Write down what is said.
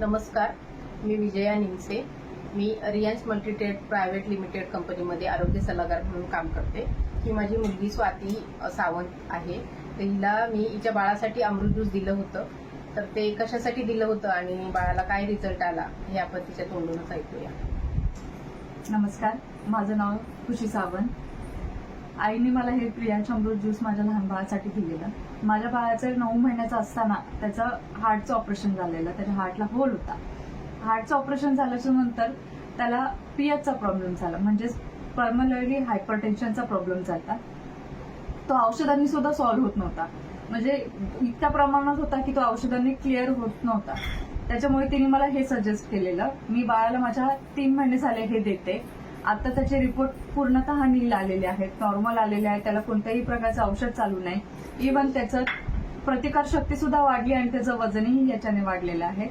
नमस्कार, मी विजया निमसे. मी Riyansh multitrade private limited कंपनीमध्ये आरोग्य सल्लागार म्हणून काम करते. ही माझी मुलगी स्वाती सावंत आहे. तर हिला मी हिच्या बाळासाठी अमृत ज्यूस दिलं होतं. तर ते कशासाठी दिलं होतं आणि बाळाला काय रिझल्ट आला हे आपण तिच्या तोंडूनच ऐकूया. नमस्कार, माझं नाव खुशी सावंत. आईने मला हे प्रियांश अमृत ज्यूस माझ्या लहान बाळासाठी दिलेलं. माझ्या बाळाचं 9 महिन्याचं असताना त्याचं हार्टचं ऑपरेशन झालेलं. त्याच्या हार्टला होल होता. हार्टचं ऑपरेशन झाल्याच्या नंतर त्याला पीएचचा प्रॉब्लेम झाला, म्हणजे पर्मनरी हायपरटेन्शनचा प्रॉब्लेम झाला. तो औषधांनी सुद्धा सॉल्व्ह होत नव्हता, म्हणजे इतक्या प्रमाणात होता की तो औषधांनी क्लिअर होत नव्हता. त्याच्यामुळे तिने मला हे सजेस्ट केलेलं. मी बाळाला माझ्या 3 महिने झाले हे देते. आता त्याचे रिपोर्ट पूर्णतः नील आलेले आहेत, नॉर्मल आलेले आहेत. त्याला कोणत्याही प्रकारचं औषध चालू नाही. इव्हन त्याचं प्रतिकारशक्ती सुद्धा वाढली आणि त्याचं वजनही याच्याने वाढलेलं आहे.